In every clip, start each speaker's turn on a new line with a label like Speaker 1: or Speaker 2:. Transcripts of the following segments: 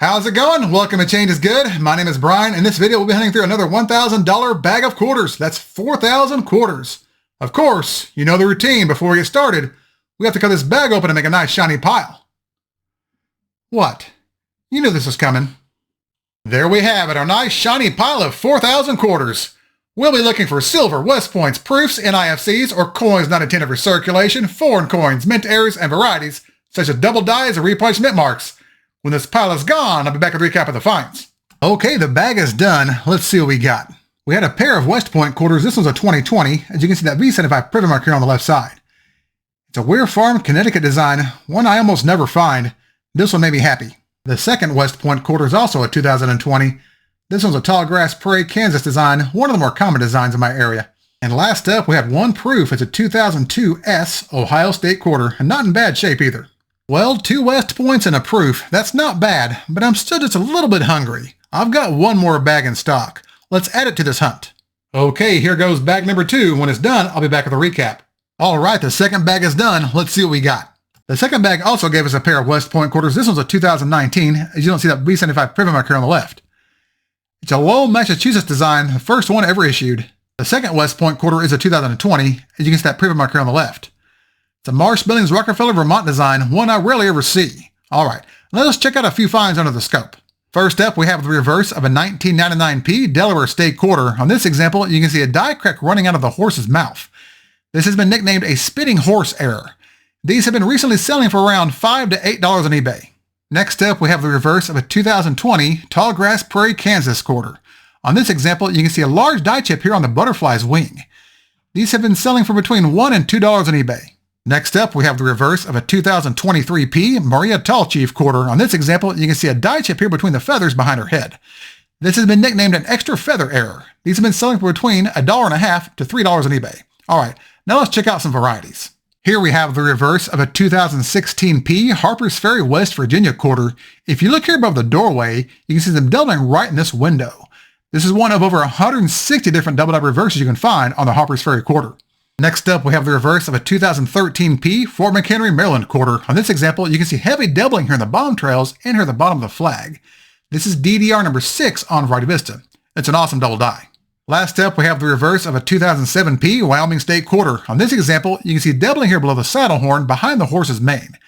Speaker 1: How's it going? Welcome to Change is Good. My name is Brian. In this video, we'll be hunting through another $1,000 bag of quarters. That's 4,000 quarters. Of course, you know the routine. Before we get started, we have to cut this bag open and make a nice shiny pile. What? You knew this was coming. There we have it, our nice shiny pile of 4,000 quarters. We'll be looking for silver, West Points, proofs, NIFCs, or coins not intended for circulation, foreign coins, mint errors, and varieties, such as double dies or repunched mint marks. When this pile is gone, I'll be back with a recap of the finds. Okay, the bag is done. Let's see what we got. We had a pair of West Point quarters. This one's a 2020. As you can see, that V75 privet mark here on the left side. It's a Weir Farm, Connecticut design, one I almost never find. This one made me happy. The second West Point quarter is also a 2020. This one's a Tall Grass Prairie, Kansas design, one of the more common designs in my area. And last up, we had one proof. It's a 2002 S Ohio State quarter, and not in bad shape either. Well, 2 West Points and a proof. That's not bad, but I'm still just a little bit hungry. I've got one more bag in stock. Let's add it to this hunt. Okay, here goes bag number 2. When it's done, I'll be back with a recap. All right, the second bag is done. Let's see what we got. The second bag also gave us a pair of West Point quarters. This one's a 2019. As you don't see that V75 privet mark here on the left. It's a Lowell, Massachusetts design, the first one ever issued. The second West Point quarter is a 2020. As you can see that privet mark here on the left. It's a Marsh Billings Rockefeller, Vermont design, one I rarely ever see. All right, let us check out a few finds under the scope. First up, we have the reverse of a 1999P Delaware State quarter. On this example, you can see a die crack running out of the horse's mouth. This has been nicknamed a spitting horse error. These have been recently selling for around $5 to $8 on eBay. Next up, we have the reverse of a 2020 Tall Grass Prairie, Kansas quarter. On this example, you can see a large die chip here on the butterfly's wing. These have been selling for between $1 and $2 on eBay. Next up, we have the reverse of a 2023P Maria Tall Chief quarter. On this example, you can see a die chip here between the feathers behind her head. This has been nicknamed an extra feather error. These have been selling for between $1.50 to $3 on eBay. All right, now let's check out some varieties. Here we have the reverse of a 2016P Harpers Ferry, West Virginia quarter. If you look here above the doorway, you can see them doubling right in this window. This is one of over 160 different double-up reverses you can find on the Harpers Ferry quarter. Next up, we have the reverse of a 2013P Fort McHenry, Maryland quarter. On this example, you can see heavy doubling here in the bottom trails and here at the bottom of the flag. This is DDR number 6 on Variety Vista. It's an awesome double die. Last up, we have the reverse of a 2007P Wyoming State quarter. On this example, you can see doubling here below the saddle horn behind the horse's mane.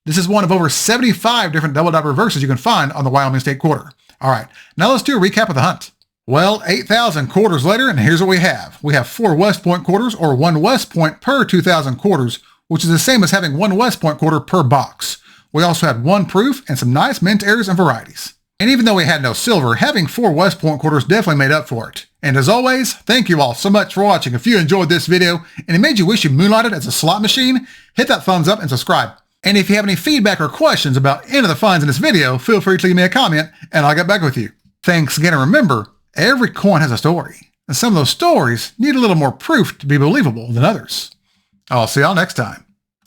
Speaker 1: This is one of over 75 different double die reverses you can find on the Wyoming State quarter. All right, now let's do a recap of the hunt. Well, 8,000 quarters later, and here's what we have. We have 4 West Point quarters, or 1 West Point per 2,000 quarters, which is the same as having 1 West Point quarter per box. We also had 1 proof and some nice mint errors and varieties. And even though we had no silver, having 4 West Point quarters definitely made up for it. And as always, thank you all so much for watching. If you enjoyed this video and it made you wish you moonlighted as a slot machine, hit that thumbs up and subscribe. And if you have any feedback or questions about any of the finds in this video, feel free to leave me a comment and I'll get back with you. Thanks again, and remember, every coin has a story, and some of those stories need a little more proof to be believable than others. I'll see y'all next time.